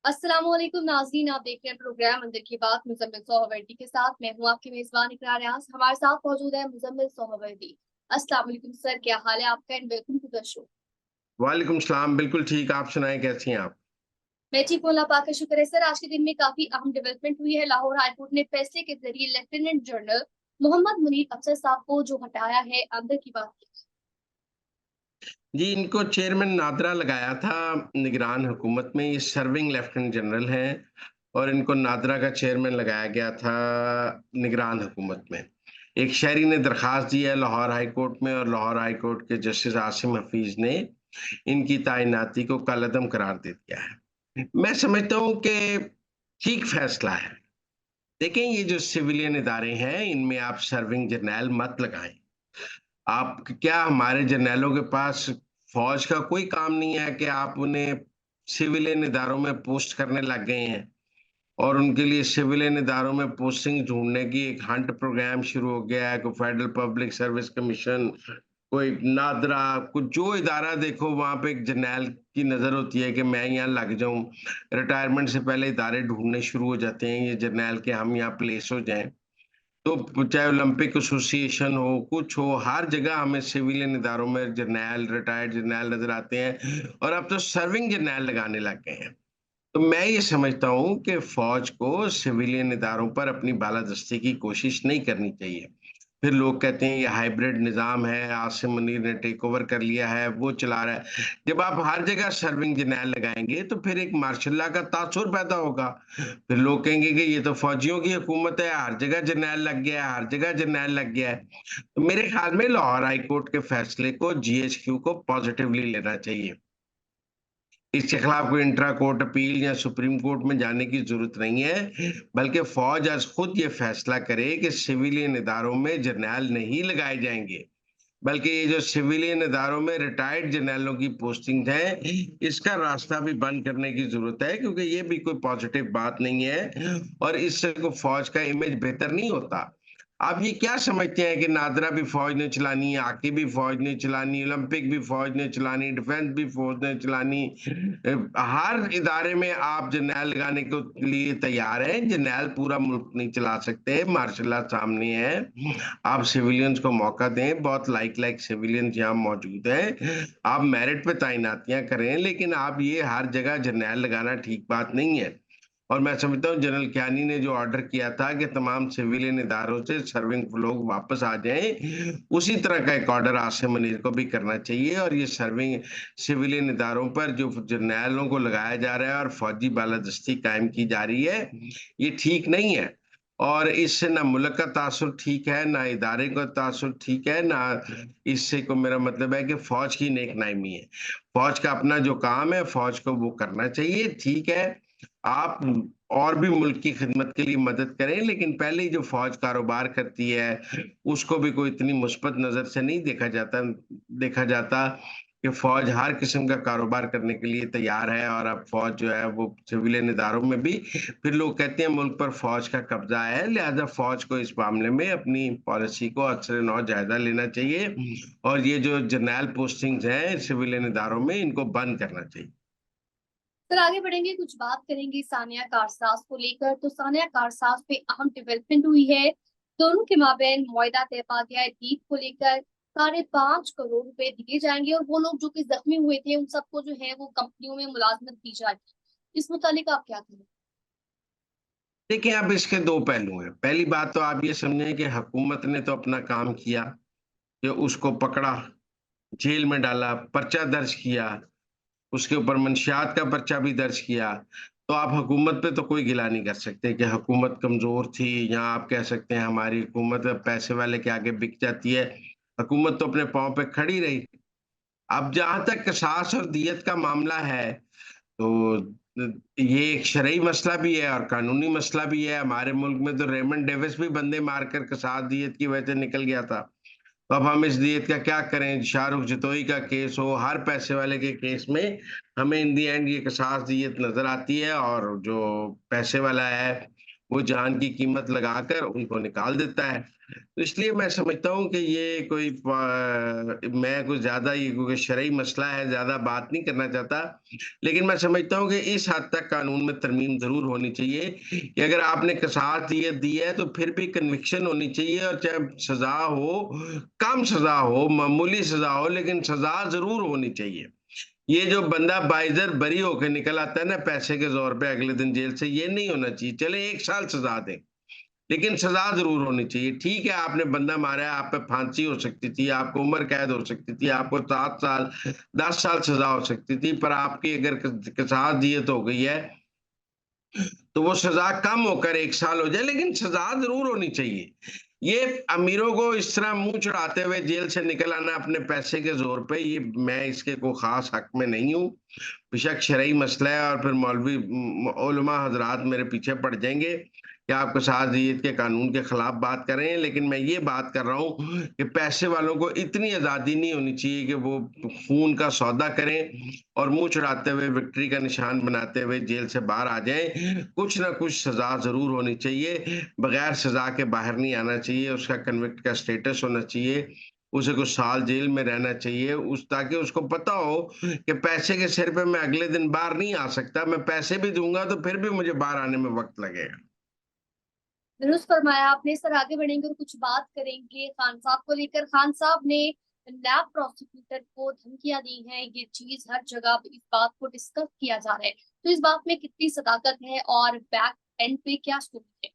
अस्सलामुअलैकुम नाज़रीन, आप देख रहे हैं प्रोग्राम अंदर की बात मुजम्मिल सोहवर्दी के साथ। मैं हूं आपकी मेजबान इकरार यास। हमारे साथ मौजूद है मुजम्मिल सोहवर्दी। अस्सलाम वालेकुम सर, क्या हाल है आपका and welcome to the show. वालेकुम सलाम, बिल्कुल ठीक। आप सुनाएँ कैसी हैं आप? मैं ठीक हूं, अल्लाह पाक का शुक्र है। सर, आज के दिन में काफी अहम डेवलपमेंट हुई है। लाहौर हाईकोर्ट ने फैसले के जरिए लेफ्टिनेंट जनरल मोहम्मद मुनीर अफसर साहब को जो हटाया है, अंदर की बात की। जी, इनको चेयरमैन नादरा लगाया था निगरान हुकूमत में। ये सर्विंग लेफ्टिनेंट जनरल हैं और इनको नादरा का चेयरमैन लगाया गया था निगरान हुकूमत में। एक शहरी ने दरख्वास्त दी है लाहौर हाई कोर्ट में और लाहौर हाई कोर्ट के जस्टिस आसिम हफीज ने इनकी तैनाती को कलअदम करार दे दिया है। मैं समझता हूँ कि ठीक फैसला है। देखें, ये जो सिविलियन इदारे हैं, इनमें आप सर्विंग जर्नैल मत लगाएँ। आप क्या हमारे जर्नैलों के पास फ़ौज का कोई काम नहीं है कि आप उन्हें सिविलियन इदारों में पोस्ट करने लग गए हैं और उनके लिए सिविलियन इदारों में पोस्टिंग ढूँढने की एक हंट प्रोग्राम शुरू हो गया है। कोई फेडरल पब्लिक सर्विस कमीशन, कोई नादरा, कुछ जो इदारा देखो वहाँ पे एक जर्नैल की नज़र होती है कि मैं यहाँ लग जाऊँ। रिटायरमेंट से पहले इदारे ढूँढने शुरू हो जाते हैं ये जर्नैल कि हम यहाँ प्लेस हो जाएँ। तो चाहे ओलंपिक एसोसिएशन हो, कुछ हो, हर जगह हमें सिविलियन इदारों में जर्नैल, रिटायर्ड जर्नैल नज़र आते हैं और अब तो सर्विंग जर्नैल लगाने लग गए हैं। तो मैं ये समझता हूँ कि फ़ौज को सिविलियन इदारों पर अपनी बालादस्ती की कोशिश नहीं करनी चाहिए। फिर लोग कहते हैं ये हाइब्रिड निज़ाम है, आसिम मुनीर ने टेक ओवर कर लिया है, वो चला रहा है। जब आप हर जगह सर्विंग जर्नैल लगाएँगे तो फिर एक मार्शल लॉ का तासुर पैदा होगा। फिर लोग कहेंगे कि ये तो फौजियों की हुकूमत है, हर जगह जर्नैल लग गया है, हर जगह जर्नैल लग गया है। तो मेरे ख्याल में लाहौर हाई कोर्ट के फैसले को जीएचक्यू को पॉजिटिवली लेना चाहिए। इसके खिलाफ कोई इंट्रा कोर्ट अपील या सुप्रीम कोर्ट में जाने की जरूरत नहीं है, बल्कि फौज आज खुद ये फैसला करे कि सिविलियन इदारों में जर्नैल नहीं लगाए जाएंगे, बल्कि ये जो सिविलियन इदारों में रिटायर्ड जर्नैलों की पोस्टिंग है, इसका रास्ता भी बंद करने की जरूरत है, क्योंकि ये भी कोई पॉजिटिव बात नहीं है और इससे को फौज का इमेज बेहतर नहीं होता। आप ये क्या समझते हैं कि नादरा भी फौज ने चलानी है, हॉकी भी फौज ने चलानी, ओलंपिक भी फौज ने चलानी, डिफेंस भी फौज ने चलानी? हर इदारे में आप जर्नैल लगाने के लिए तैयार हैं। जर्नैल पूरा मुल्क नहीं चला सकते, मार्शल लॉ सामने है। आप सिविलियंस को मौका दें, बहुत लाइक सिविलियंस यहाँ मौजूद हैं। आप मेरिट पे तैनातियां करें, लेकिन आप ये हर जगह जर्नैल लगाना ठीक बात नहीं है। और मैं समझता हूँ जनरल कियानी ने जो ऑर्डर किया था कि तमाम सिविलियन इदारों से सर्विंग लोग वापस आ जाएं, उसी तरह का एक ऑर्डर आसिम मुनीर को भी करना चाहिए। और ये सर्विंग सिविलियन इदारों पर जो जर्नैलों को लगाया जा रहा है और फौजी बालादस्ती कायम की जा रही है, ये ठीक नहीं है। और इससे ना मुल्क का तासुर ठीक है, ना इदारे का तासुर ठीक है, ना इससे को मेरा मतलब है कि फौज की नेक नाइमी है। फौज का अपना जो काम है, फौज को वो करना चाहिए। ठीक है, आप और भी मुल्क की खिदमत के लिए मदद करें, लेकिन पहले ही जो फौज कारोबार करती है, उसको भी कोई इतनी मुस्बत नजर से नहीं देखा जाता कि फौज हर किस्म का कारोबार करने के लिए तैयार है। और अब फौज जो है वो सिविलियन इदारों में भी, फिर लोग कहते हैं मुल्क पर फौज का कब्जा है, लिहाजा फौज को इस मामले में अपनी पॉलिसी को असर नौ जायजा लेना चाहिए और ये जो जर्नैल पोस्टिंग्स हैं सिविलियन इदारों में, इनको बंद करना चाहिए। सर, आगे बढ़ेंगे, कुछ बात करेंगे सानिया कारसाज को लेकर। तो सानिया कारसाज पे अहम डेवलपमेंट हुई है। दोनों के माबेन मुआहदा तय पा गया है। डीप को लेकर 5.5 करोड़ रुपए दिए जाएंगे और वो लोग जो कि जख्मी हुए थे उन सबको जो है वो कंपनियों में मुलाजमत दी जाएगी। इस मुतालिक आप क्या कहें। देखिए, अब इसके दो पहलू हैं। पहली बात तो आप ये समझें कि हुकूमत ने तो अपना काम किया कि उसको पकड़ा, जेल में डाला, पर्चा दर्ज किया, उसके ऊपर मंशियात का पर्चा भी दर्ज किया। तो आप हुकूमत पे तो कोई गिला नहीं कर सकते कि हुकूमत कमज़ोर थी, या आप कह सकते हैं हमारी हुकूमत पैसे वाले के आगे बिक जाती है। हुकूमत तो अपने पाँव पे खड़ी रही। अब जहाँ तक क़िसास और दियत का मामला है, तो ये एक शरई मसला भी है और कानूनी मसला भी है। हमारे मुल्क में तो रेमंड डेविस भी बंदे मारकर क़िसास दियत की वजह से निकल गया था। तो अब हम इस दियत का क्या करें? शाहरुख जतोई का केस हो, हर पैसे वाले के केस में हमें इन दी एंड ये क़िसास दियत नज़र आती है और जो पैसे वाला है वो जान की कीमत लगाकर उनको निकाल देता है। तो इसलिए मैं समझता हूँ कि ये कोई मैं कुछ ज़्यादा ये क्योंकि शरई मसला है, ज़्यादा बात नहीं करना चाहता। लेकिन मैं समझता हूँ कि इस हद तक कानून में तरमीम ज़रूर होनी चाहिए कि अगर आपने कसास दी है तो फिर भी कन्विक्शन होनी चाहिए और चाहे सज़ा हो, कम सज़ा हो, मामूली सज़ा हो, लेकिन सज़ा ज़रूर होनी चाहिए। ये जो बंदा बाइज़र बरी होके निकल आता है ना पैसे के ज़ोर पे अगले दिन जेल से, ये नहीं होना चाहिए। चले 1 साल सज़ा दें, लेकिन सज़ा ज़रूर होनी चाहिए। ठीक है, आपने बंदा मारा है, आप पे फांसी हो सकती थी, आपको उम्र कैद हो सकती थी, आपको 7 साल, 10 साल सज़ा हो सकती थी, पर आपकी अगर क़िसास दियत हो गई है, तो वो सज़ा कम होकर 1 साल हो जाए, लेकिन सज़ा ज़रूर होनी चाहिए। ये अमीरों को इस तरह मुँह चढ़ाते हुए जेल से निकल आना अपने पैसे के ज़ोर पे, ये मैं इसके कोई ख़ास हक़ में नहीं हूँ। बेशक शरई मसला है और फिर मौलवी उलमा हज़रात मेरे पीछे पड़ जाएँगे कि आप कसास-दियत के कानून के खिलाफ बात कर रहे हैं, लेकिन मैं ये बात कर रहा हूँ कि पैसे वालों को इतनी आज़ादी नहीं होनी चाहिए कि वो खून का सौदा करें और मुँह चढ़ाते हुए विक्ट्री का निशान बनाते हुए जेल से बाहर आ जाएँ। कुछ ना कुछ सज़ा ज़रूर होनी चाहिए, बगैर सज़ा के बाहर नहीं आना चाहिए, उसका कन्विक्ट का स्टेटस होना चाहिए, उसे कुछ साल जेल में रहना चाहिए, उस ताकि उसको पता हो कि पैसे के सिर पे मैं अगले दिन बाहर नहीं आ सकता, मैं पैसे भी दूँगा तो फिर भी मुझे बाहर आने में वक़्त लगेगा। दुरुस्त फरमाया आपने। सर आगे बढ़ेंगे और कुछ बात करेंगे खान साहब को लेकर। खान साहब ने नैब प्रोसिक्यूटर को धमकियां दी हैं, ये चीज हर जगह इस बात को डिस्कस किया जा रहा है, तो इस बात में कितनी सदाकत है और बैक एंड पे क्या स्टोरी है?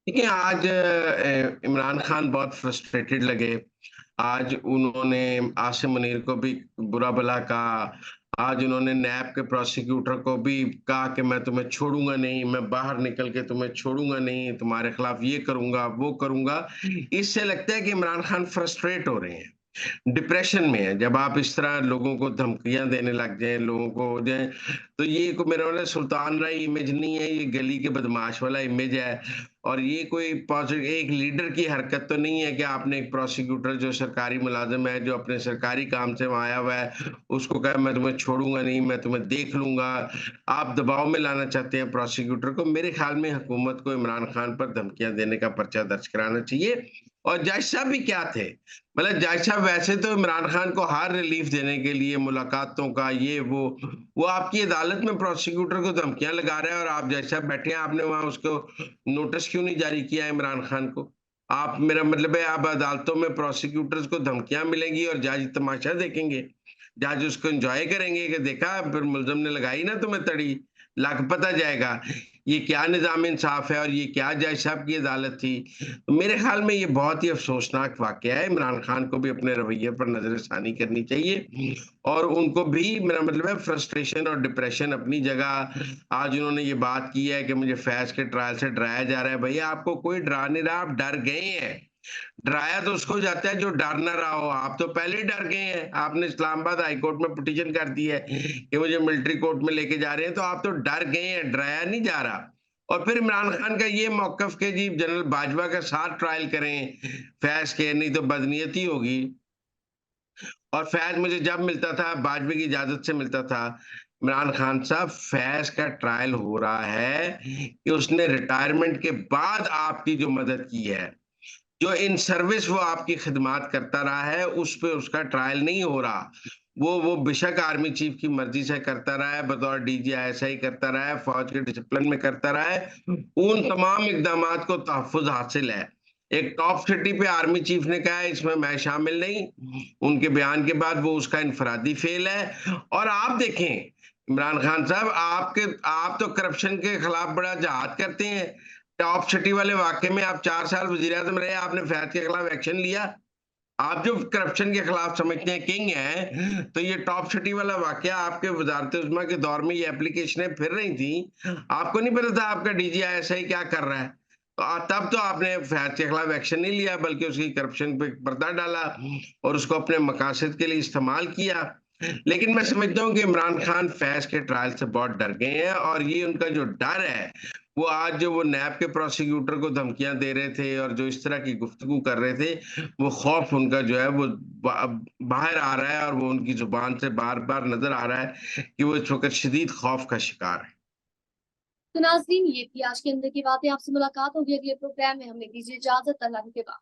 देखिए, आज इमरान खान बहुत फ्रस्ट्रेटेड लगे। आज उन्होंने आसिम मुनीर को भी बुरा-भला कहा। आज उन्होंने नैब के प्रोसिक्यूटर को भी कहा कि मैं तुम्हें छोड़ूँगा नहीं, मैं बाहर निकल के तुम्हें छोड़ूँगा नहीं, तुम्हारे खिलाफ ये करूँगा, वो करूँगा। इससे लगता है कि इमरान खान फ्रस्ट्रेट हो रहे हैं। डिप्रेशन में है। जब आप इस तरह लोगों को धमकियाँ देने लग जाएँ, लोगों को हो जाए, तो ये को मेरा वाला सुल्तान राय इमेज नहीं है, ये गली के बदमाश वाला इमेज है। और ये कोई एक लीडर की हरकत तो नहीं है कि आपने एक प्रोसिक्यूटर जो सरकारी मुलाज़िम है, जो अपने सरकारी काम से वहाँ आया हुआ है, उसको कहा मैं तुम्हें छोड़ूँगा नहीं, मैं तुम्हें देख लूँगा। आप दबाव में लाना चाहते हैं प्रोसिक्यूटर को। मेरे ख़्याल में हुकूमत को इमरान खान पर धमकियाँ देने का पर्चा दर्ज कराना चाहिए। और जज साहब भी क्या थे? मतलब जज साहब वैसे तो इमरान खान को हर रिलीफ देने के लिए मुलाकातों का ये वो आपकी अदालत में प्रोसिक्यूटर को धमकियाँ लगा रहा है और आप जज साहब बैठे हैं, आपने वहाँ उसको नोटिस क्यों नहीं जारी किया है इमरान खान को? आप मेरा मतलब है आप अदालतों में प्रोसिक्यूटर्स को धमकियाँ मिलेंगी और जज तमाशा देखेंगे। जज उसको एन्जॉय करेंगे कि देखा फिर मुल्ज़िम ने लगाई ना तुम्हें तड़ी, लग पता जाएगा। ये क्या निज़ाम इंसाफ़ है और ये क्या जज साहब की अदालत थी। तो मेरे ख़्याल में ये बहुत ही अफ़सोसनाक वाक़या है। इमरान खान को भी अपने रवैये पर नज़रसानी करनी चाहिए और उनको भी मेरा मतलब है फ्रस्ट्रेशन और डिप्रेशन अपनी जगह। आज उन्होंने ये बात की है कि मुझे फैज़ के ट्रायल से डराया जा रहा है। भैया आपको कोई डरा नहीं रहा, आप डर गए हैं। डराया तो उसको जाता है जो डर ना रहा हो। आप तो पहले ही डर गए हैं। आपने इस्लामाबाद हाई कोर्ट में पिटीशन कर दी है कि मुझे मिलिट्री कोर्ट में लेके जा रहे हैं, तो आप तो डर गए हैं, डराया नहीं जा रहा। और फिर इमरान खान का ये मौक़िफ़ कि जी जनरल बाजवा के साथ ट्रायल करें, फैज़ के, नहीं तो बदनीयती होगी। और फैज़ मुझे जब मिलता था, बाजवे की इजाज़त से मिलता था। इमरान खान साहब, फैज़ का ट्रायल हो रहा है कि उसने रिटायरमेंट के बाद आपकी जो मदद की है, जो इन सर्विस वो आपकी खिदमात करता रहा है, उस पे उसका ट्रायल नहीं हो रहा। वो बेशक आर्मी चीफ की मर्ज़ी से करता रहा है, बतौर डीजी आईएसआई करता रहा है, फ़ौज के डिसिप्लिन में करता रहा है। उन तमाम इक़दामात को तहफ़्फ़ुज़ हासिल है। एक टॉप सिटी पे आर्मी चीफ ने कहा है इसमें मैं शामिल नहीं। उनके बयान के बाद वो उसका इन्फरादी फ़ेल है। और आप देखें, इमरान खान साहब आप तो करप्शन के खिलाफ बड़ा जिहाद करते हैं। टॉप सिटी वाले वाक़ये में आप 4 साल वज़ीर-ए-आज़म रहे, आपने फैज़ के खिलाफ एक्शन लिया। आप जो करप्शन के खिलाफ समझते हैं किंग हैं, तो ये टॉप सिटी वाला वाक़या आपके वज़ारत-ए-उज़्मा के दौर में ये एप्लीकेशनें फिर रही थी। आपको नहीं पता था आपका डीजी आईएसआई क्या कर रहा है। तो तब तो आपने फैज़ के खिलाफ एक्शन नहीं लिया बल्कि उसकी करप्शन पे पर्दा डाला और उसको अपने मकासद के लिए इस्तेमाल किया। लेकिन मैं समझता हूँ कि इमरान खान फैज़ के ट्रायल से बहुत डर गए हैं और ये उनका जो डर है, वो आज जो वो नैब के प्रोसिक्यूटर को धमकियाँ दे रहे थे और जो इस तरह की गुफ्तगू कर रहे थे, वो खौफ उनका जो है वो बाहर आ रहा है और वो उनकी ज़ुबान से बार-बार नज़र आ रहा है कि वो इस वक़्त शदीद खौफ का शिकार है। तो नाज़रीन, ये थी आज के अंदर की बातें। आपसे मुलाकात होगी अगले प्रोग्राम में। हमें दीजिए इजाज़त। अल्लाह के बाद।